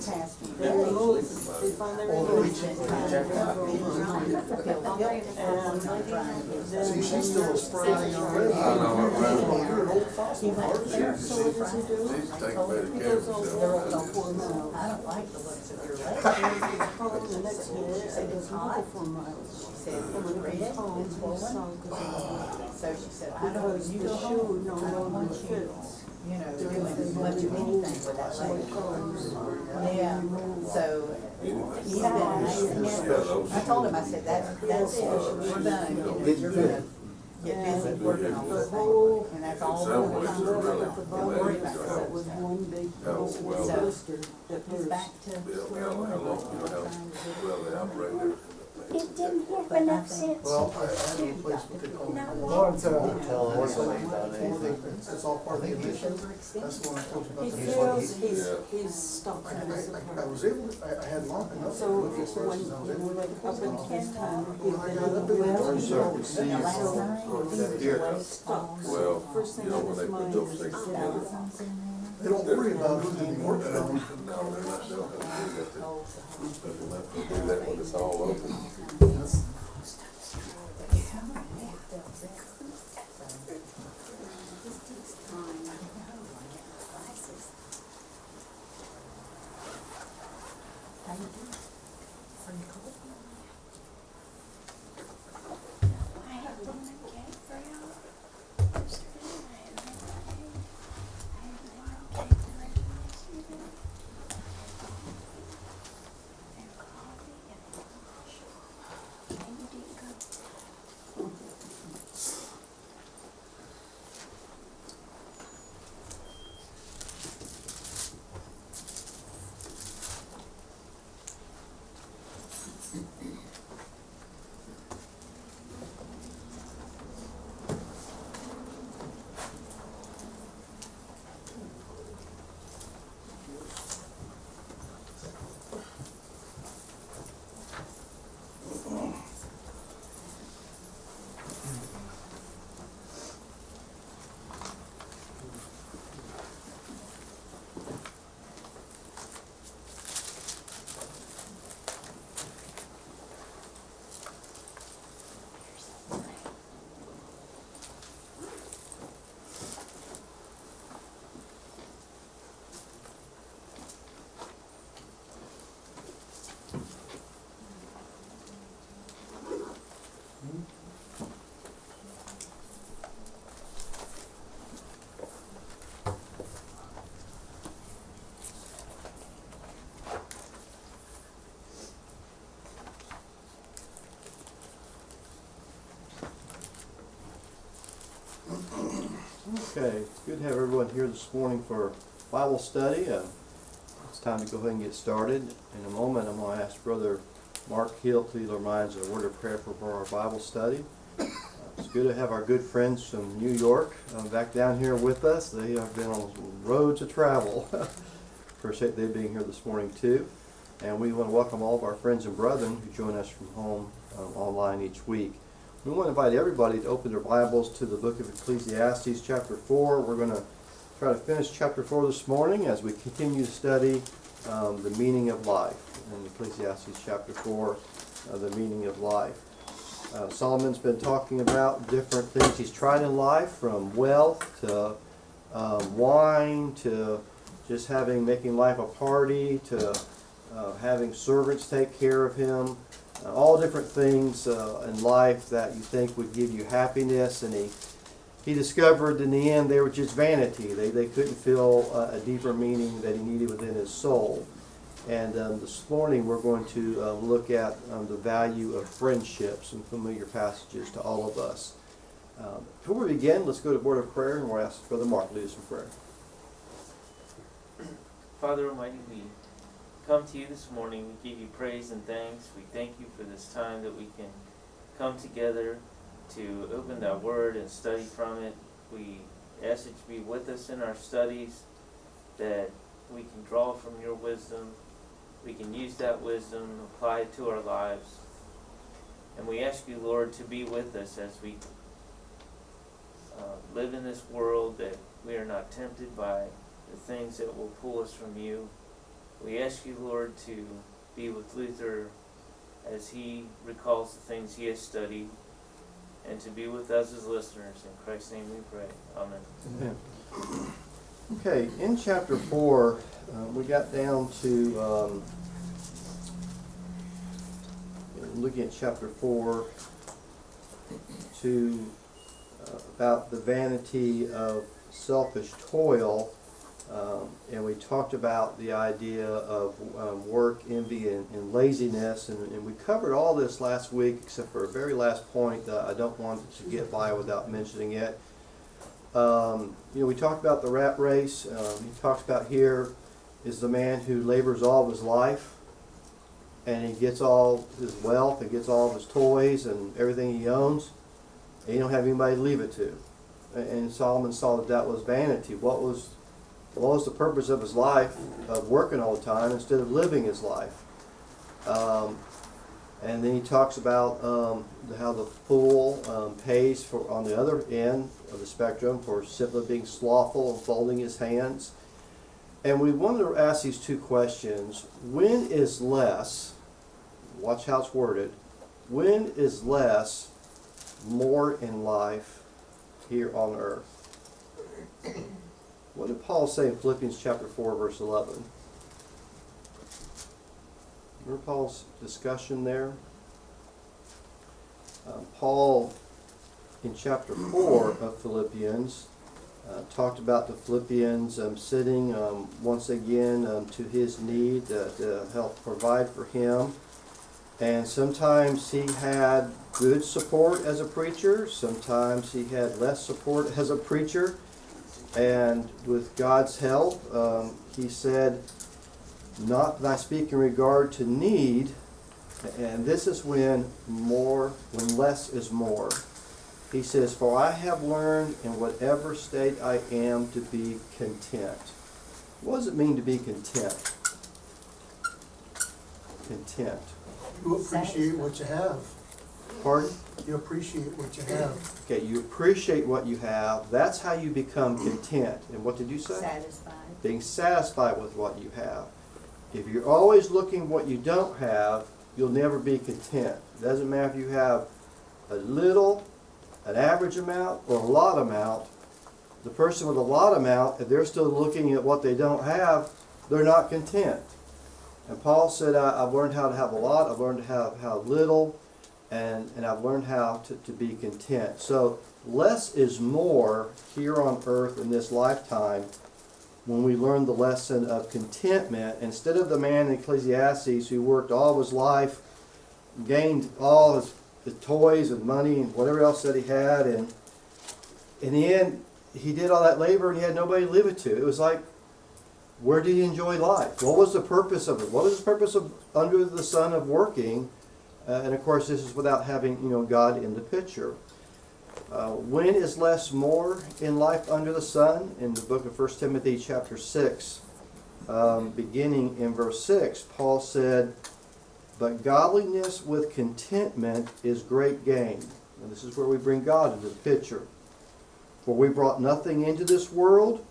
past few They removed, days. they finally We've removed been it. trying to See, she's still a spry already. I know, I'm right. You're an old fossil. He went there, So what does he do? She's taking better He care of goes over herself. there, for miles. I don't like the looks of your legs. He's home the next day, and goes over 4 miles. She said, And when he read comes it, home, it's he's swollen. sunk So she said, I don't, because you the go shoe home. no I don't longer want you, fits. you know, doing much of anything with that leg. Yeah, so he's been asking him. I told him, I said, that's it, we're done. You know, you're gonna get busy working on The this whole thing. And that's all Some we're ways gonna it's do. really at the Don't bottom worry about that that was stuff. one big Oh, well, So, blister that He's hurts. back to Yeah, square how one. long, well, they operate everything. It didn't have enough sense. Well, I had a place we could call it. It's all part of the addition. That's the one I told you about. He the feels heat. he's stuck in his I apartment. was able to, I had long enough. So to look at this, when and I was able we to- went up in his time, he When I did got up in there, well. so Now, last night, he was Stuck. Well, First thing you know, on when they his put mind those is things his together, thousands in they don't worry about who did the work on. no, they're not, they don't have to do that. They're not gonna do that when it's all open. I had lemon cake for y'all yesterday. I had lemon cake. I had lemon cake yesterday. And coffee and lunch. And you didn't go. Okay, it's good to have everyone here this morning for Bible study. It's time to go ahead and get started. In a moment, I'm going to ask Brother Mark Hill to lead our minds in a word of prayer for our Bible study. It's good to have our good friends from New York back down here with us. They have been on roads of travel. Appreciate they being here this morning too. And we want to welcome all of our friends and brethren who join us from home online each week. We want to invite everybody to open their Bibles to the book of Ecclesiastes chapter 4. We're going to try to finish chapter 4 this morning as we continue to study the meaning of life. In Ecclesiastes chapter 4, the meaning of life. Solomon's been talking about different things he's tried in life, from wealth to wine to just making life a party to having servants take care of him. All different things in life that you think would give you happiness, and he discovered in the end they were just vanity. They couldn't feel a deeper meaning that he needed within his soul. And this morning we're going to look at the value of friendship, some familiar passages to all of us. Before we begin, let's go to a word of prayer, and we'll ask Brother Mark to lead us in prayer. Father Almighty, we come to you this morning. We give you praise and thanks. We thank you for this time that we can come together to open that word and study from it. We ask that you be with us in our studies, that we can draw from your wisdom. We can use that wisdom, apply it to our lives. And we ask you, Lord, to be with us as we live in this world, that we are not tempted by the things that will pull us from you, We ask you, Lord, to be with Luther as he recalls the things he has studied, and to be with us as listeners. In Christ's name we pray. Amen. Amen. Okay, in chapter 4, we got down to looking at chapter 4 to about the vanity of selfish toil, and we talked about the idea of work, envy, and laziness, and we covered all this last week except for a very last point that I don't want to get by without mentioning it. We talked about the rat race. He talks about here is the man who labors all of his life, and he gets all his wealth and gets all of his toys and everything he owns, and he don't have anybody to leave it to. And Solomon saw that that was vanity. What was the purpose of his life of working all the time instead of living his life? And then he talks about how the fool pays for, on the other end of the spectrum, for simply being slothful and folding his hands. And we wanted to ask these two questions. When is less, watch how it's worded, when is less more in life here on earth? What did Paul say in Philippians chapter 4, verse 11? Remember Paul's discussion there? Paul, in chapter 4 of Philippians, talked about the Philippians sitting once again to his need to help provide for him. And sometimes he had good support as a preacher, sometimes he had less support as a preacher. And with God's help, he said, not that I speak in regard to need, and this is when less is more. He says, for I have learned in whatever state I am to be content. What does it mean to be content? Content. You appreciate what you have. Pardon? You appreciate what you have. Okay, you appreciate what you have. That's how you become content. And what did you say? Satisfied. Being satisfied with what you have. If you're always looking what you don't have, you'll never be content. It doesn't matter if you have a little, an average amount, or a lot amount. The person with a lot amount, if they're still looking at what they don't have, they're not content. And Paul said, I've learned how to have a lot, I've learned how to have little, and I've learned how to be content. So less is more here on earth in this lifetime when we learn the lesson of contentment. Instead of the man in Ecclesiastes who worked all his life, gained all his toys and money and whatever else that he had, and in the end he did all that labor and he had nobody to live it to. It was like, where did he enjoy life? What was the purpose of it? What was the purpose of under the sun of working? And of course this is without having God in the picture. When is less more in life under the sun? In the book of 1 Timothy chapter 6, beginning in verse 6, Paul said, but godliness with contentment is great gain. And this is where we bring God into the picture. For we brought nothing into this world,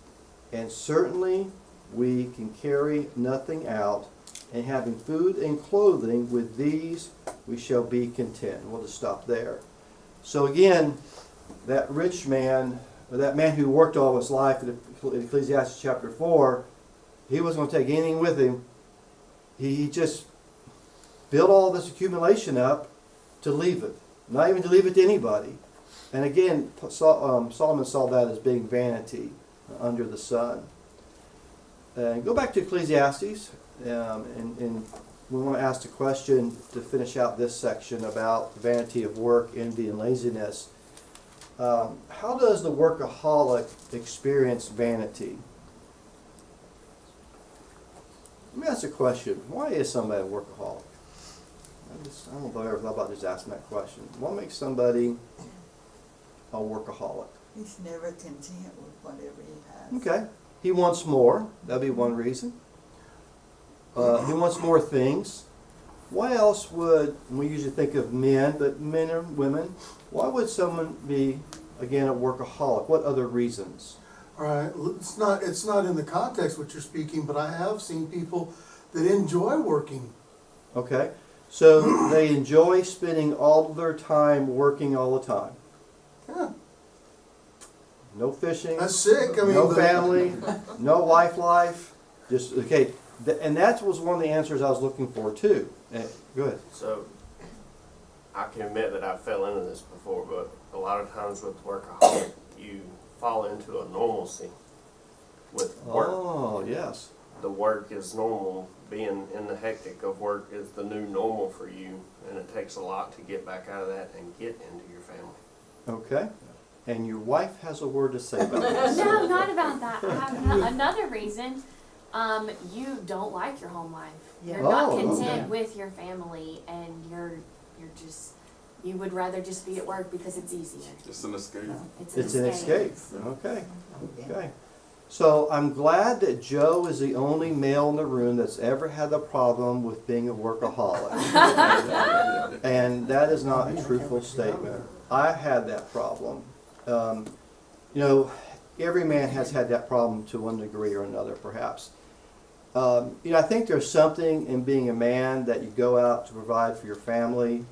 and certainly we can carry nothing out. And having food and clothing, with these we shall be content. We'll just stop there. So again, that rich man, or that man who worked all his life in Ecclesiastes chapter 4, he wasn't going to take anything with him. He just built all this accumulation up to leave it, not even to leave it to anybody. And again, Solomon saw that as being vanity under the sun. Go back to Ecclesiastes, and we want to ask the question to finish out this section about vanity of work, envy, and laziness. How does the workaholic experience vanity? Let me ask a question. Why is somebody a workaholic? I don't know if I've ever thought about just asking that question. What makes somebody a workaholic? He's never content with whatever he has. Okay. He wants more. That'd be one reason. He wants more things. Why else would, we usually think of men, but men and women, why would someone be, again, a workaholic? What other reasons? All right, it's not in the context what you're speaking, but I have seen people that enjoy working. Okay, so they enjoy spending all of their time working all the time. Yeah, No fishing, that's sick. I mean, no but- family, no life. Just okay, and that was one of the answers I was looking for too. Go ahead. So, I can admit that I fell into this before, but a lot of times with workaholic, you fall into a normalcy with work. Oh yes. The work is normal. Being in the hectic of work is the new normal for you, and it takes a lot to get back out of that and get into your family. Okay, and your wife has a word to say about this. No, not about that. I have another reason. You don't like your home life. You're not Oh, content okay. with your family, and you're just, you would rather just be at work because it's easier. It's an escape. It's an escape. Okay. Okay. So I'm glad that Joe is the only male in the room that's ever had a problem with being a workaholic. And that is not a truthful statement. I had that problem. You know, every man has had that problem to one degree or another, perhaps. You know, I think there's something in being a man that you go out to provide for your family.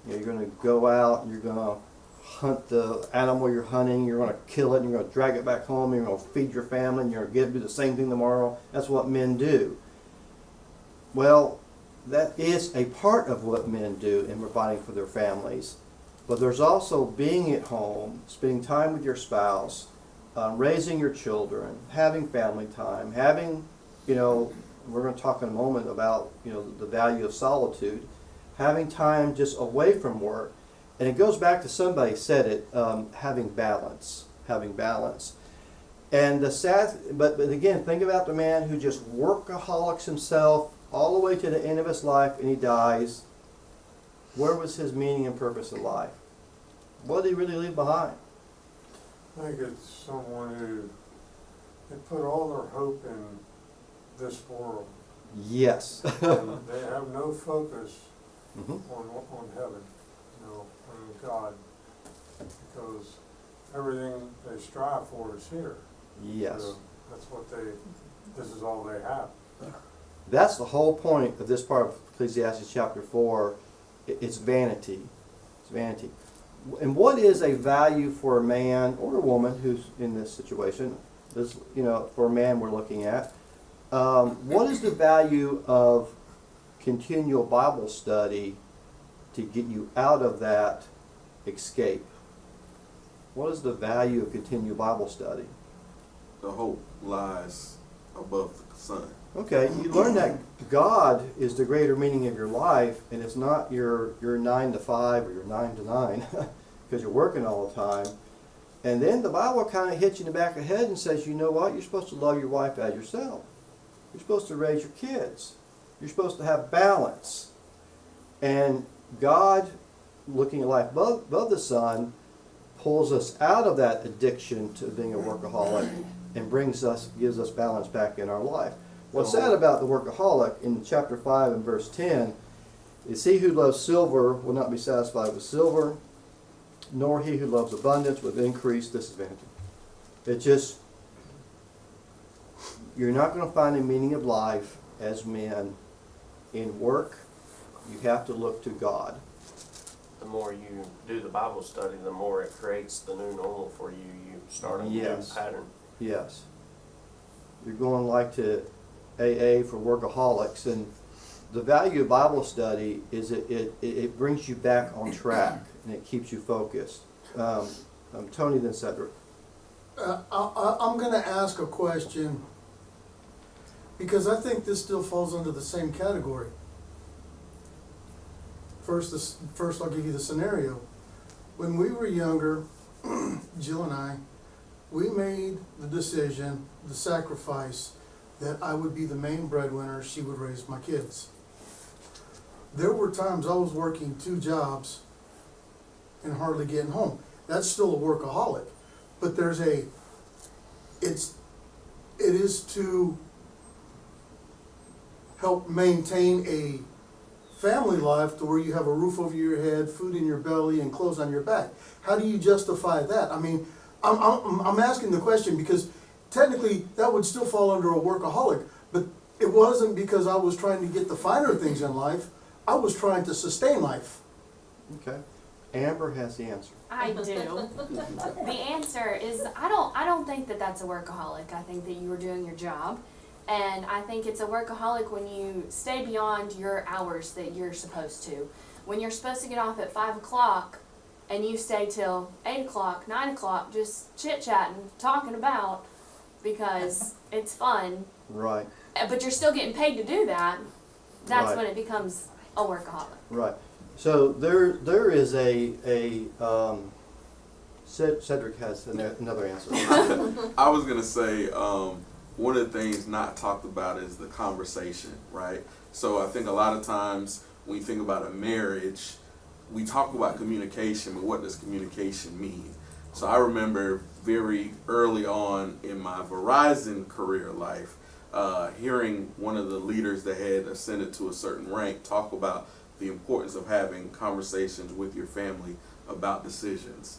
You know, you're going to go out, you're going to hunt the animal you're hunting, you're going to kill it, and you're going to drag it back home, and you're going to feed your family, and you're going to do the same thing tomorrow. That's what men do. Well, that is a part of what men do in providing for their families. But there's also being at home, spending time with your spouse, raising your children, having family time, having, you know, we're going to talk in a moment about, you know, the value of solitude, having time just away from work. And it goes back to somebody said it, having balance. And the sad, but again, think about the man who just workaholics himself all the way to the end of his life and he dies. Where was his meaning and purpose in life? What did he really leave behind? I think it's someone who they put all their hope in this world. Yes. And they have no focus Mhm. on heaven, you know, on God, because everything they strive for is here. Yes. So that's what this is all they have. That's the whole point of this part of Ecclesiastes chapter 4. It's vanity. It's vanity. And what is a value for a man or a woman who's in this situation? This, you know, for a man we're looking at. What is the value of continual Bible study to get you out of that escape? What is the value of continual Bible study? The hope lies above the sun. Okay, you learn that God is the greater meaning of your life, and it's not your 9 to 5 or your 9 to 9, because you're working all the time. And then the Bible kind of hits you in the back of the head and says, you know what, you're supposed to love your wife as yourself. You're supposed to raise your kids. You're supposed to have balance. And God, looking at life above the sun, pulls us out of that addiction to being a workaholic and gives us balance back in our life. What's sad about the workaholic in chapter 5 and verse 10 is he who loves silver will not be satisfied with silver, nor he who loves abundance with increased disadvantage. It just, you're not going to find a meaning of life as men in work. You have to look to God. The more you do the Bible study, the more it creates the new normal for you. You start a Yes. new pattern. Yes. You're going like to AA for workaholics, and the value of Bible study is it brings you back on track and it keeps you focused. Tony, then Cedric. I'm going to ask a question because I think this still falls under the same category. First, I'll give you the scenario. When we were younger, Jill and I, we made the decision, the sacrifice, that I would be the main breadwinner, she would raise my kids. There were times I was working 2 jobs and hardly getting home. That's still a workaholic. But it is to help maintain a family life to where you have a roof over your head, food in your belly, and clothes on your back. How do you justify that? I mean, I'm asking the question because technically that would still fall under a workaholic, but It wasn't because I was trying to get the finer things in life. I was trying to sustain life. Okay. Amber has the answer. I do. The answer is I don't think that that's a workaholic. I think that you were doing your job. And I think it's a workaholic when you stay beyond your hours that you're supposed to. When you're supposed to get off at 5 o'clock and you stay till 8 o'clock, 9 o'clock, just chit-chatting, talking about, because it's fun, Right. but you're still getting paid to do that, that's Right. when it becomes a workaholic. Right. So there is Cedric has another answer. I was gonna say, one of the things not talked about is the conversation, right? So I think a lot of times when you think about a marriage, we talk about communication, but what does communication mean? So I remember very early on in my Verizon career life, hearing one of the leaders that had ascended to a certain rank talk about the importance of having conversations with your family about decisions.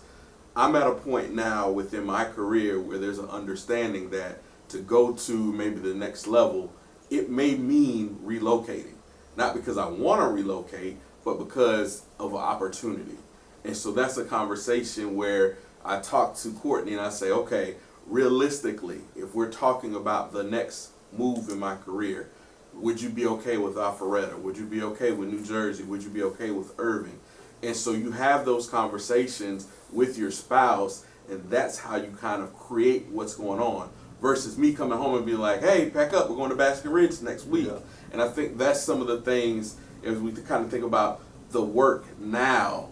I'm at a point now within my career where there's an understanding that to go to maybe the next level, it may mean relocating. Not because I want to relocate, but because of an opportunity. And so that's a conversation where I talk to Courtney and I say, okay, realistically, if we're talking about the next move in my career, would you be okay with Alpharetta? Would you be okay with New Jersey? Would you be okay with Irving? And so you have those conversations with your spouse, and that's how you kind of create what's going on. Versus me coming home and being like, hey, pack up, we're going to Baskin Ridge next week. Yeah. And I think that's some of the things, as we kind of think about the work now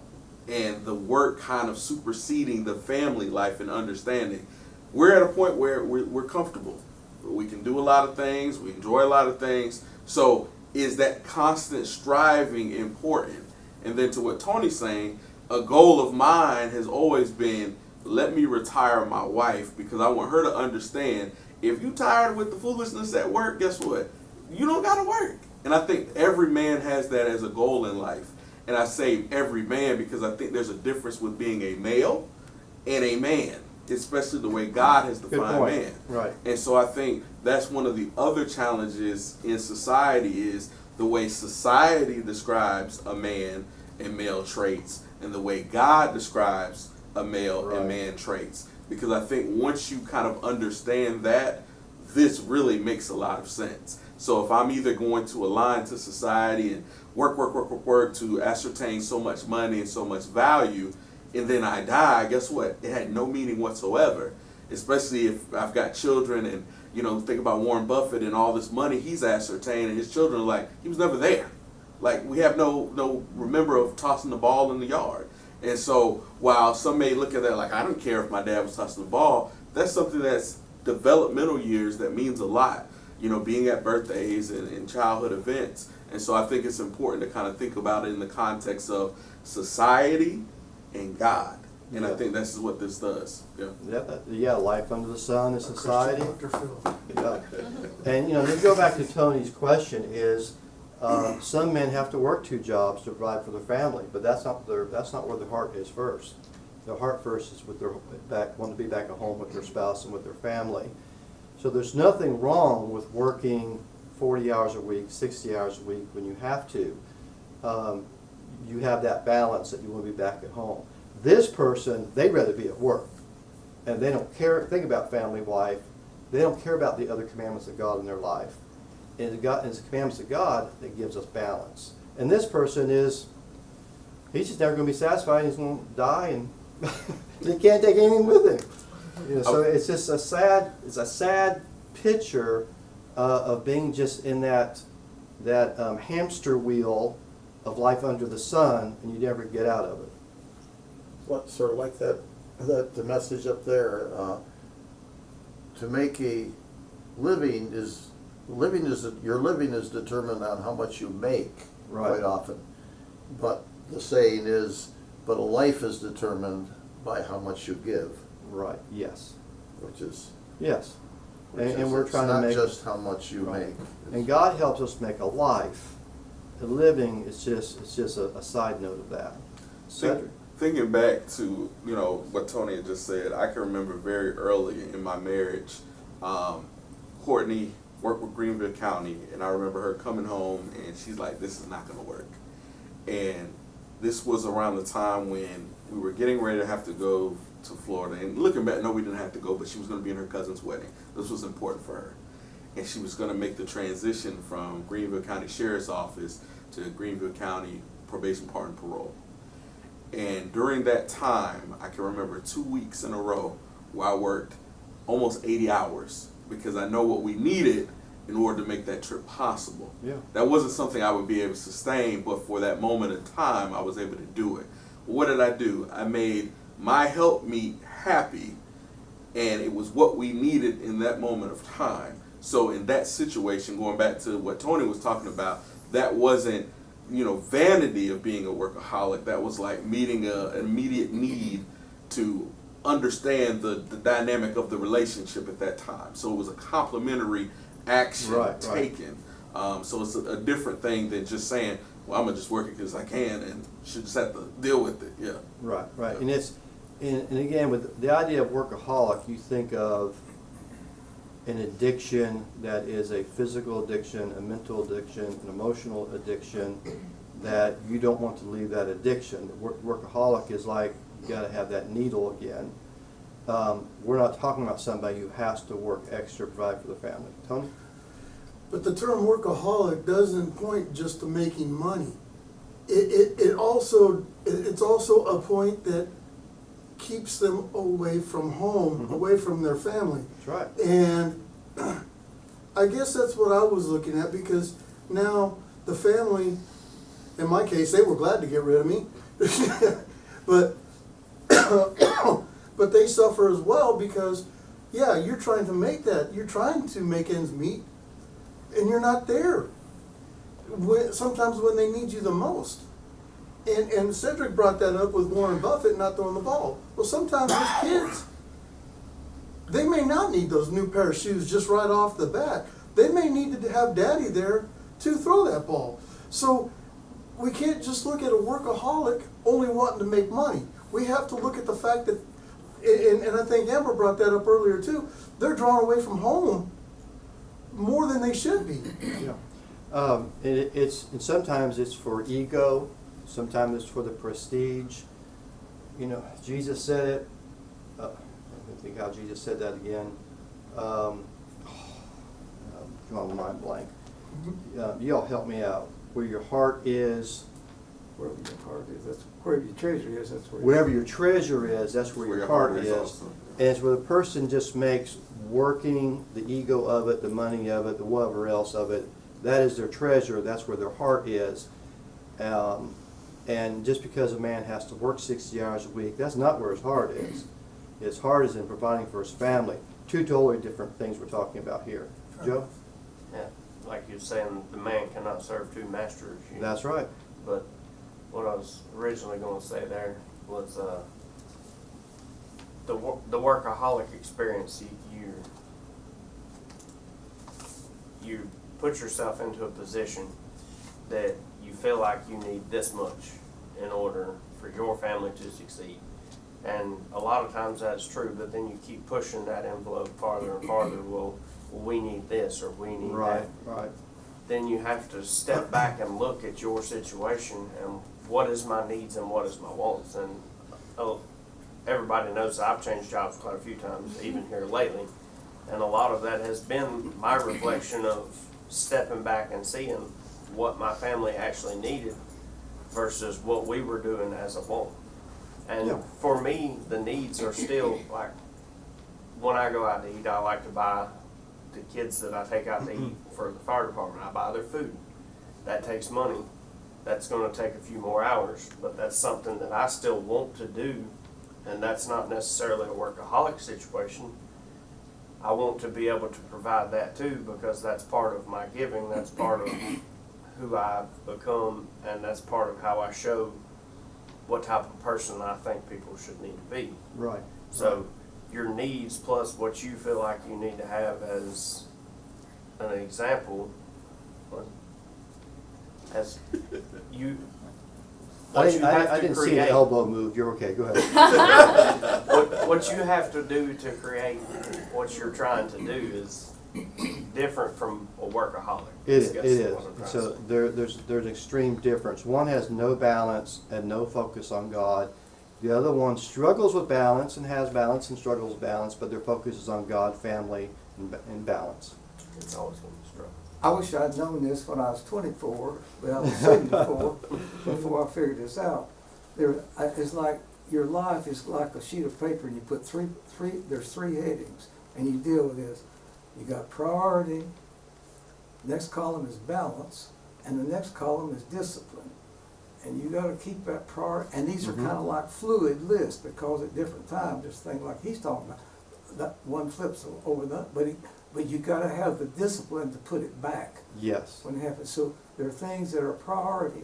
and the work kind of superseding the family life and understanding. We're at a point where we're comfortable. We can do a lot of things. We enjoy a lot of things. So is that constant striving important? And then to what Tony's saying, a goal of mine has always been, let me retire my wife, because I want her to understand, if you tired with the foolishness at work, guess what? You don't got to work. And I think every man has that as a goal in life. And I say every man because I think there's a difference with being a male and a man, especially the way God has defined man. Right. And so I think that's one of the other challenges in society is the way society describes a man and male traits and the way God describes a male and man traits. Because I think once you kind of understand that, this really makes a lot of sense. So if I'm either going to align to society and work to ascertain so much money and so much value, and then I die, guess what? It had no meaning whatsoever. Especially if I've got children and, think about Warren Buffett and all this money he's ascertained, and his children are like, he was never there. Like, we have no remember of tossing the ball in the yard. And so while some may look at that like, I don't care if my dad was tossing the ball, that's something that's developmental years that means a lot, being at birthdays and childhood events. And so I think it's important to kind of think about it in the context of society and God. And I think this is what this does. Yeah, life under the sun is society. Dr. Phil. Yeah. And to go back to Tony's question is, some men have to work 2 jobs to provide for their family, but that's not where their heart is first. Their heart first is with want to be back at home with their spouse and with their family. So there's nothing wrong with working 40 hours a week, 60 hours a week when you have to. You have that balance that you want to be back at home. This person, they'd rather be at work, and they don't think about family life. They don't care about the other commandments of God in their life. And it's the commandments of God that gives us balance. And this person he's just never going to be satisfied. He's going to die, and he can't take anything with him. So it's just a sad picture of being just in that hamster wheel of life under the sun, and you never get out of it. What sort of like the message up there? To make a living your living is determined on how much you make, Right. quite often. But the saying is, but a life is determined by how much you give. Right. Yes. Which is Yes. which And is, we're it's trying to not make just how much you Right. make. And God helps us make a life. The living is just a side note of that. Cedric. Thinking back to, what Tony had just said, I can remember very early in my marriage, Courtney worked with Greenville County, and I remember her coming home, and she's like, "This is not going to work." And this was around the time when we were getting ready to have to go to Florida. And looking back, no, we didn't have to go, but she was going to be in her cousin's wedding. This was important for her. And she was going to make the transition from Greenville County Sheriff's Office to Greenville County Probation, Pardon, Parole. And during that time, I can remember 2 weeks in a row where I worked almost 80 hours because I know what we needed in order to make that trip possible. Yeah. That wasn't something I would be able to sustain, but for that moment in time, I was able to do it. What did I do? I made my helpmeet happy, and it was what we needed in that moment of time. So in that situation, going back to what Tony was talking about, that wasn't, vanity of being a workaholic. That was like meeting an immediate need to understand the dynamic of the relationship at that time. So it was a complementary action taken. So it's a different thing than just saying, well, I'm gonna just work it because I can and should just have to deal with it. Yeah. Right. Yeah. And again, with the idea of workaholic, you think of an addiction that is a physical addiction, a mental addiction, an emotional addiction, that you don't want to leave that addiction. Workaholic is like, you gotta have that needle again. We're not talking about somebody who has to work extra to provide for the family. Tony? But the term workaholic doesn't point just to making money. It's also a point that keeps them away from home, away from their family. That's right. And I guess that's what I was looking at, because now the family, in my case, they were glad to get rid of me. but but they suffer as well, because you're trying to make ends meet, and you're not there sometimes when they need you the most. And Cedric brought that up with Warren Buffett not throwing the ball. Well, sometimes with kids, they may not need those new pair of shoes just right off the bat. They may need to have daddy there to throw that ball. So we can't just look at a workaholic only wanting to make money. We have to look at the fact that, and I think Amber brought that up earlier too, they're drawn away from home more than they should be. Yeah. And sometimes it's for ego. Sometimes it's for the prestige. Jesus said it. Let me think how Jesus said that again. Come on, my mind blank. Y'all help me out. Where your heart is. Wherever your heart is, that's where your treasure is. That's where. Wherever your treasure is, that's where your heart is. Also. And it's where the person just makes working, the ego of it, the money of it, the whatever else of it, that is their treasure. That's where their heart is. And just because a man has to work 60 hours a week, that's not where his heart is. His heart is in providing for his family. Two totally different things we're talking about here. Joe? Yeah, like you're saying, the man cannot serve two masters. That's right. But what I was originally going to say there was the workaholic experience. You put yourself into a position that you feel like you need this much in order for your family to succeed. And a lot of times that's true, but then you keep pushing that envelope farther and farther. Well, we need this or we need that. Right. Then you have to step back and look at your situation and what is my needs and what is my wants. And everybody knows that I've changed jobs quite a few times, even here lately. And a lot of that has been my reflection of stepping back and seeing what my family actually needed versus what we were doing as a want. And for me, the needs are still like, when I go out to eat, I like to buy the kids that I take out to eat for the fire department. I buy their food. That takes money. That's going to take a few more hours, but that's something that I still want to do, and that's not necessarily a workaholic situation. I want to be able to provide that too, because that's part of my giving. That's part of who I've become, and that's part of how I show what type of person I think people should need to be. Right. So your needs plus what you feel like you need to have as an example, as you. I didn't see an elbow move. You're okay. Go ahead. What you have to do to create what you're trying to do is different from a workaholic. It is. What I'm trying to So say. there's extreme difference. One has no balance and no focus on God. The other one struggles with balance and has balance and struggles with balance, but their focus is on God, family, and balance. It's always going to be struggle. I wish I'd known this when I was 24, but I was 74 before I figured this out. It's like your life is like a sheet of paper, and you put there's three headings, and you deal with this. You got priority, next column is balance, and the next column is discipline. And you got to keep that priority, and these are kind of like fluid lists, because at different times there's things like he's talking about. That one flips over that, but you got to have the discipline to put it back Yes. when it happens. So there are things that are priority,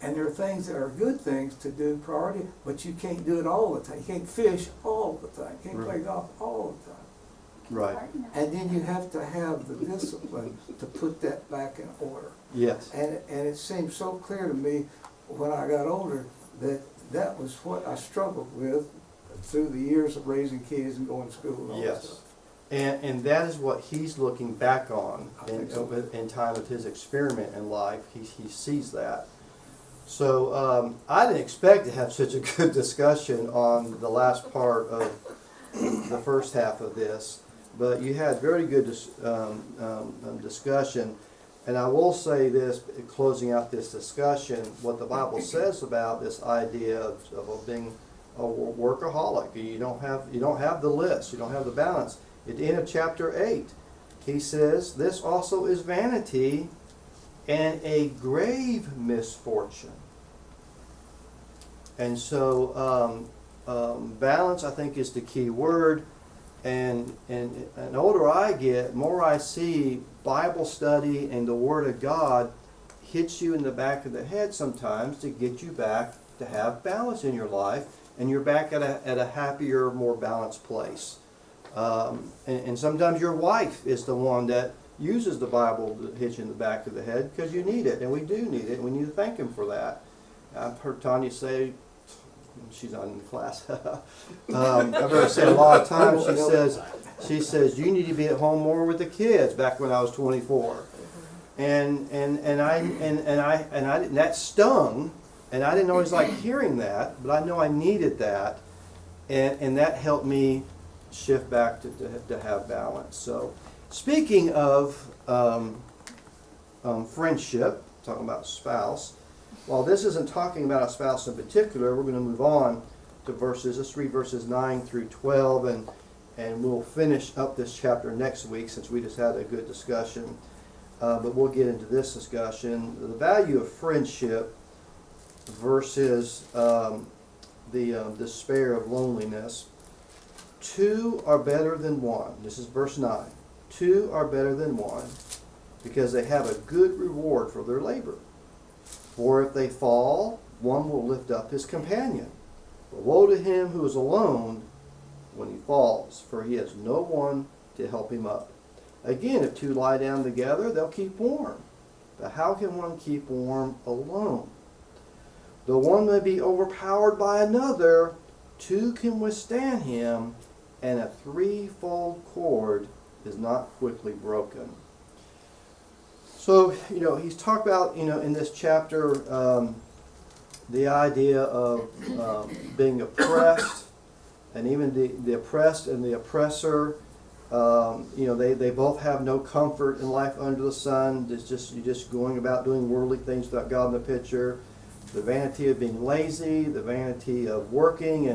and there are things that are good things to do priority, but you can't do it all the time. You can't fish all the time. You can't play golf all the time. Right. And then you have to have the discipline to put that back in order. Yes. And it seemed so clear to me when I got older that that was what I struggled with through the years of raising kids and going to school and all that Yes. stuff. And that is what he's looking back on I think so. in time of his experiment in life. He sees that. So I didn't expect to have such a good discussion on the last part of the first half of this, but you had very good discussion. And I will say this, closing out this discussion, what the Bible says about this idea of being a workaholic. You don't have the list, you don't have the balance. At the end of chapter 8, he says, "This also is vanity and a grave misfortune." And so balance, I think, is the key word. And the older I get, more I see Bible study and the Word of God hits you in the back of the head sometimes to get you back to have balance in your life, and you're back at a happier, more balanced place. And sometimes your wife is the one that uses the Bible to hit you in the back of the head, because you need it, and we do need it, and we need to thank Him for that. I've heard Tanya say, she's not in the class, I've heard her say a lot of times, she says, you need to be at home more with the kids, back when I was 24. And that stung, and I didn't always like hearing that, but I know I needed that, and that helped me shift back to have balance. So, speaking of friendship, talking about spouse, while this isn't talking about a spouse in particular, we're going to move on to let's read verses 9 through 12, and we'll finish up this chapter next week, since we just had a good discussion. But we'll get into this discussion, the value of friendship versus the despair of loneliness. Two are better than one. This is verse 9. Two are better than one, because they have a good reward for their labor. For if they fall, one will lift up his companion. But woe to him who is alone when he falls, for he has no one to help him up. Again, if two lie down together, they'll keep warm. But how can one keep warm alone? Though one may be overpowered by another, two can withstand him, and a threefold cord is not quickly broken. So, he's talked about, in this chapter, the idea of being oppressed, and even the oppressed and the oppressor. They both have no comfort in life under the sun. You're just going about doing worldly things without God in the picture. The vanity of being lazy, the vanity of working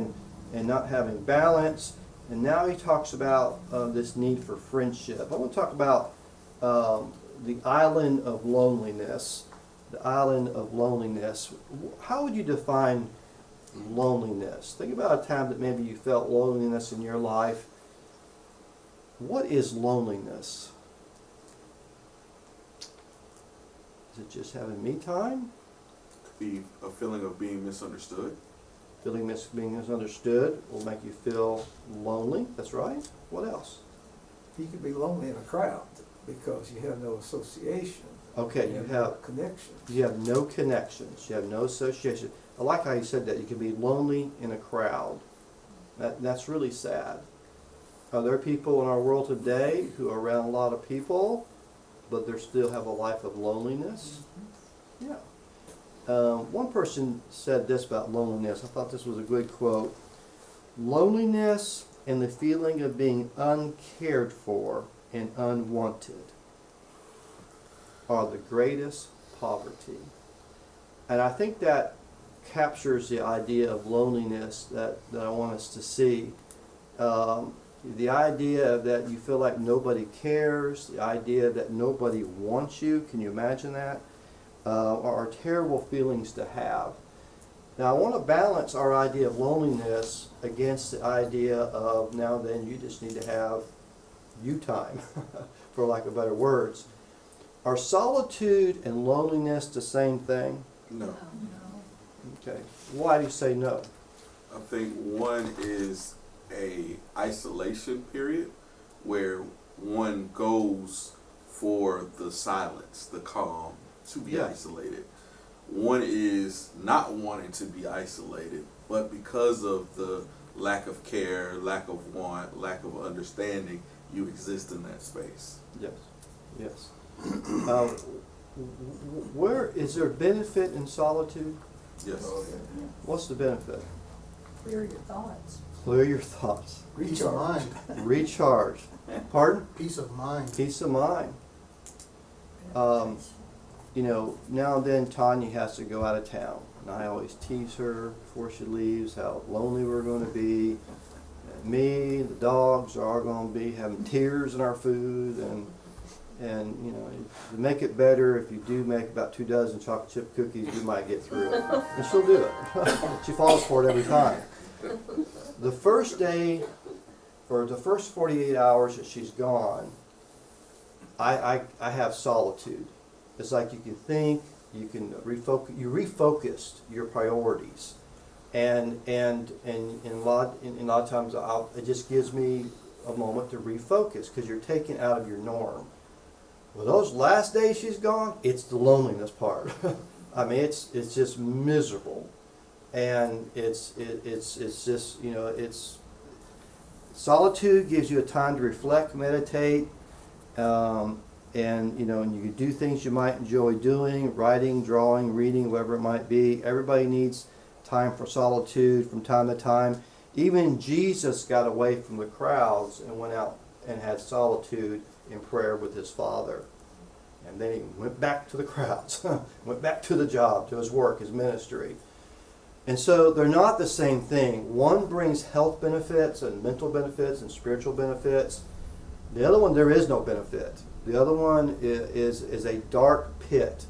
and not having balance. And now he talks about this need for friendship. I want to talk about the island of loneliness. The island of loneliness. How would you define loneliness? Think about a time that maybe you felt loneliness in your life. What is loneliness? Is it just having me time? Could be a feeling of being misunderstood. Being misunderstood will make you feel lonely. That's right. What else? You could be lonely in a crowd because you have no association. Okay, you have connection. You have no connections. You have no association. I like how you said that. You can be lonely in a crowd. That's really sad. Are there people in our world today who are around a lot of people, but they still have a life of loneliness? Yeah. One person said this about loneliness. I thought this was a good quote. Loneliness and the feeling of being uncared for and unwanted are the greatest poverty. And I think that captures the idea of loneliness that I want us to see. The idea that you feel like nobody cares, the idea that nobody wants you, can you imagine that? Are terrible feelings to have. Now I want to balance our idea of loneliness against the idea of now and then you just need to have you time, for lack of better words. Are solitude and loneliness the same thing? No. Okay. Why do you say no? I think one is a isolation period where one goes for the silence, the calm, to be Yeah. isolated. One is not wanting to be isolated, but because of the lack of care, lack of want, lack of understanding, you exist in that space. Yes. Yes. Where is there benefit in solitude? Yes. What's the benefit? Clear your thoughts. Clear your thoughts. Peace of mind. Recharge. Pardon? Peace of mind. Peace of mind. You know, now and then Tanya has to go out of town. And I always tease her before she leaves how lonely we're going to be. And me, the dogs are all going to be having tears in our food. And you know, to make it better, if you do make about 2 dozen chocolate chip cookies, you might get through it. And she'll do it. She falls for it every time. The first day, or the first 48 hours that she's gone, I have solitude. It's like you can think, you can refocus. You refocused your priorities, and a lot of times it just gives me a moment to refocus because you're taken out of your norm. Well, those last days she's gone, it's the loneliness part. I mean, it's just miserable, and it's just, you know, it's solitude gives you a time to reflect, meditate. And you know, and you can do things you might enjoy doing, writing, drawing, reading, whatever it might be. Everybody needs time for solitude from time to time. Even Jesus got away from the crowds and went out and had solitude in prayer with his Father. And then he went back to the crowds, went back to the job, to his work, his ministry. And so they're not the same thing. One brings health benefits and mental benefits and spiritual benefits. The other one, there is no benefit. The other one is a dark pit.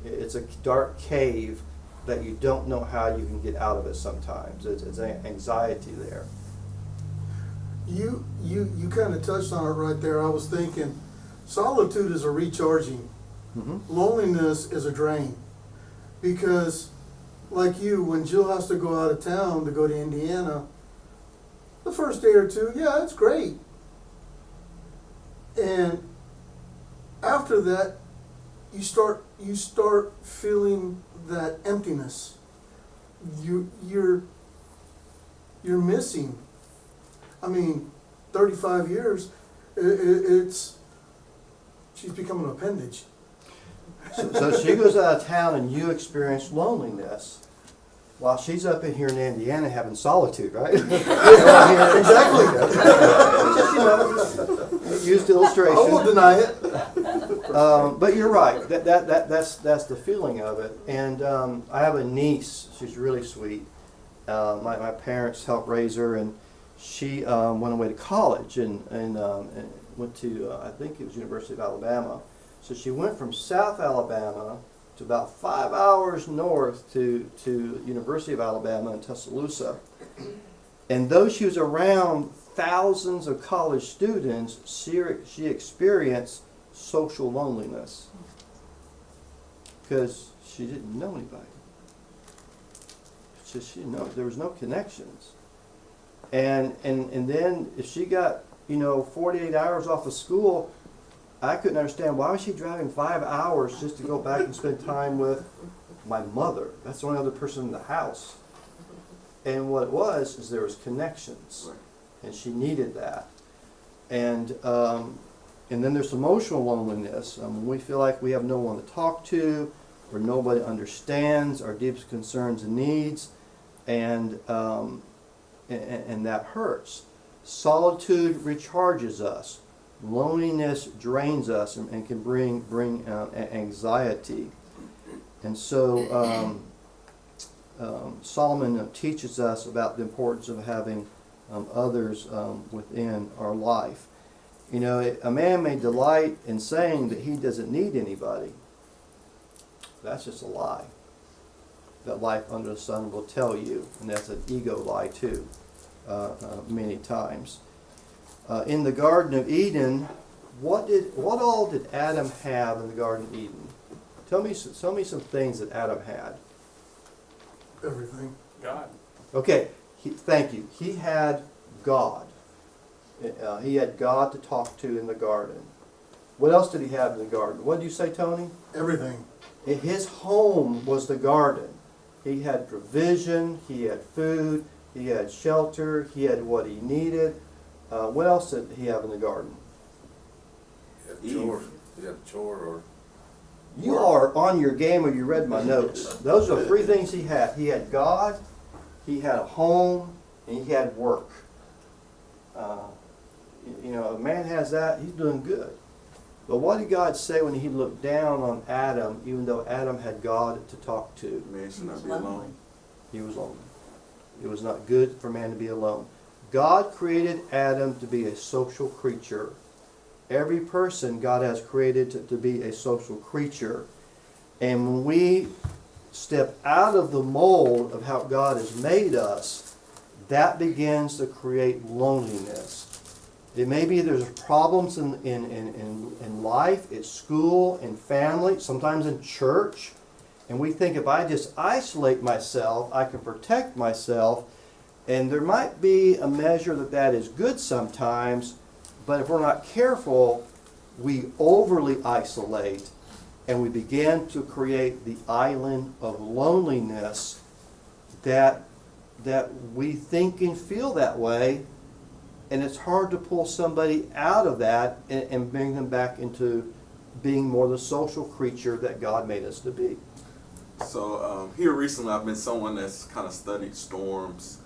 It's a dark cave that you don't know how you can get out of it sometimes. It's anxiety there. You kind of touched on it right there. I was thinking, solitude is a recharging. Mm-hmm. Loneliness is a drain. Because, like you, when Jill has to go out of town to go to Indiana, the first day or two, yeah, it's great. And after that, you start feeling that emptiness. You're missing. I mean, 35 years, she's become an appendage. So she goes out of town and you experience loneliness while she's up in here in Indiana having solitude, right? Exactly. Just, you know, used illustration. I won't deny it. But you're right. That's the feeling of it. And I have a niece. She's really sweet. My parents helped raise her, and she went away to college and went to I think it was University of Alabama. So she went from South Alabama to about 5 hours north to University of Alabama in Tuscaloosa. And though she was around thousands of college students, she experienced social loneliness because she didn't know anybody. She didn't know. There was no connections. And then if she got 48 hours off of school, I couldn't understand why was she driving 5 hours just to go back and spend time with my mother. That's the only other person in the house. And what it was is there was connections, and she needed that. And then there's emotional loneliness. When we feel like we have no one to talk to, or nobody understands our deepest concerns and needs, and that hurts. Solitude recharges us. Loneliness drains us and can bring anxiety. And so Solomon teaches us about the importance of having others within our life. You know, a man may delight in saying that he doesn't need anybody. That's just a lie. That life under the sun will tell you, and that's an ego lie too, many times. In the Garden of Eden, what all did Adam have in the Garden of Eden? Tell me some things that Adam had. Everything. God. Okay, thank you. He had God. He had God to talk to in the garden. What else did he have in the garden? What did you say, Tony? Everything. His home was the garden. He had provision, he had food, he had shelter, he had what he needed. What else did he have in the garden? You had a chore or You are on your game, or you read my notes. Those are the three things he had. He had God, he had a home, and he had work. You know, a man has that, he's doing good. But what did God say when he looked down on Adam, even though Adam had God to talk to? man should not be alone. He was lonely. It was not good for man to be alone. God created Adam to be a social creature. Every person God has created to be a social creature. And when we step out of the mold of how God has made us, that begins to create loneliness. It may be there's problems in life, at school, in family, sometimes in church. And we think if I just isolate myself, I can protect myself. And there might be a measure that is good sometimes, but if we're not careful, we overly isolate and we begin to create the island of loneliness that we think and feel that way. And it's hard to pull somebody out of that and bring them back into being more the social creature that God made us to be. So here recently I've been someone that's kind of studied storms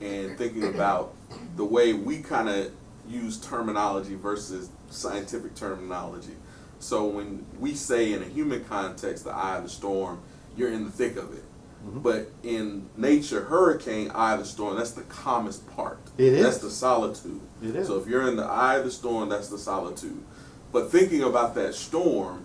and thinking about the way we kind of use terminology versus scientific terminology. So when we say in a human context, the eye of the storm, you're in the thick of it. Mm-hmm. But in nature, hurricane, eye of the storm, that's the calmest part. It is. That's the solitude. It is. So if you're in the eye of the storm, that's the solitude. But thinking about that storm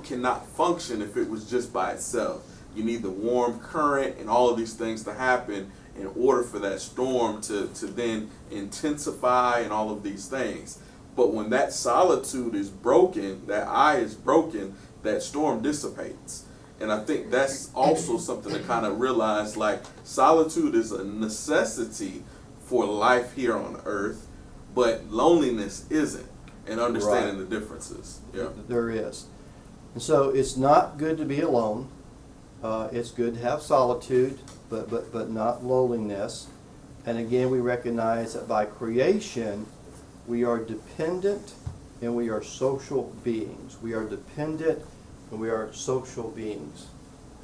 cannot function if it was just by itself. You need the warm current and all of these things to happen in order for that storm to then intensify and all of these things. But when that solitude is broken, that eye is broken, that storm dissipates. And I think that's also something to kind of realize, like solitude is a necessity for life here on earth, but loneliness isn't, and understanding the differences. Yeah. There is. And so it's not good to be alone. It's good to have solitude, but not loneliness. And again, we recognize that by creation, we are dependent and we are social beings. We are dependent and we are social beings.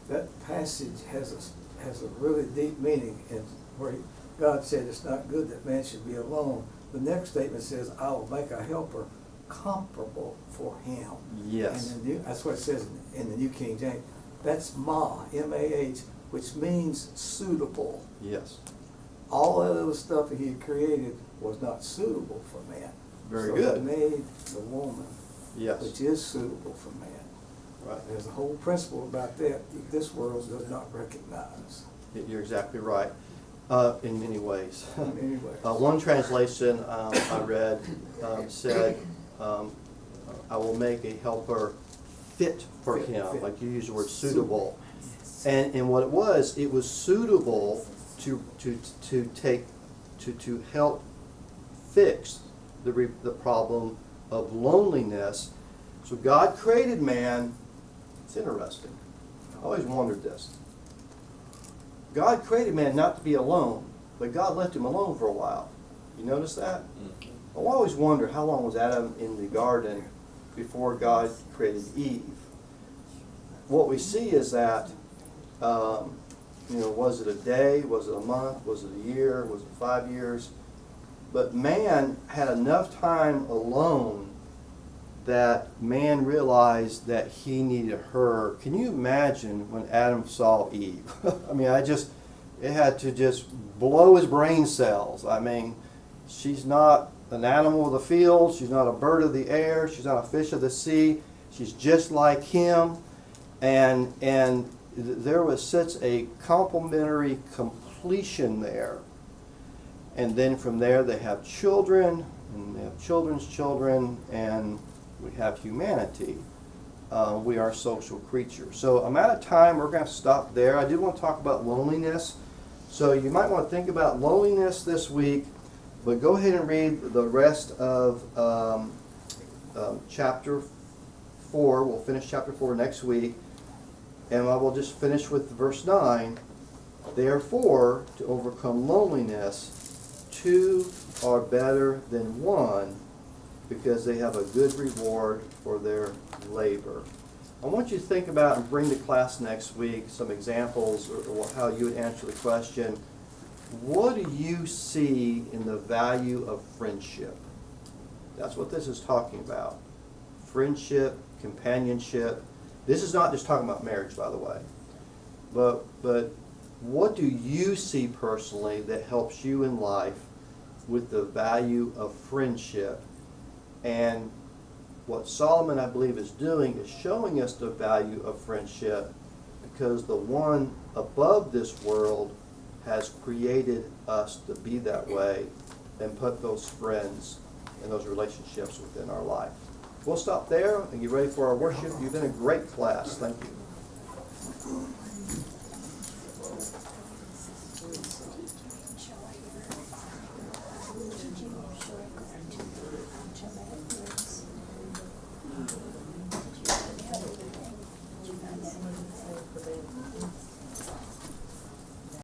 That passage has a really deep meaning, and where God said it's not good that man should be alone. The next statement says, I will make a helper comparable for him. Yes. And that's what it says in the New King James. That's Ma, M-A-H, which means suitable. Yes. All that other stuff that he had created was not suitable for man. Very so good. He made the woman, Yes. which is suitable for man. Right. There's a whole principle about that this world does not recognize. You're exactly right. In many ways. Anyway. One translation I read said, I will make a helper fit for him. Fit. Like you use the word suitable. And what it was suitable to help fix the problem of loneliness. So God created man. It's interesting. I always wondered this. God created man not to be alone, but God left him alone for a while. You notice that? I always wonder how long was Adam in the garden before God created Eve. What we see is that, was it a day, was it a month, was it a year, was it 5 years? But man had enough time alone that man realized that he needed her. Can you imagine when Adam saw Eve? I mean, it had to just blow his brain cells. I mean, she's not an animal of the field, she's not a bird of the air, she's not a fish of the sea, she's just like him. And there was such a complementary completion there. And then from there they have children, and they have children's children, and we have humanity. We are social creatures. So I'm out of time. We're going to stop there. I did want to talk about loneliness. So you might want to think about loneliness this week, but go ahead and read the rest of chapter 4. We'll finish chapter 4 next week. And I will just finish with verse 9. Therefore, to overcome loneliness, 2 are better than 1, because they have a good reward for their labor. I want you to think about and bring to class next week some examples or how you would answer the question, what do you see in the value of friendship? That's what this is talking about. Friendship, companionship. This is not just talking about marriage, by the way. But what do you see personally that helps you in life with the value of friendship? And what Solomon, I believe, is doing is showing us the value of friendship, because the one above this world has created us to be that way and put those friends and those relationships within our life. We'll stop there and get ready for our worship. You've been a great class. Thank you.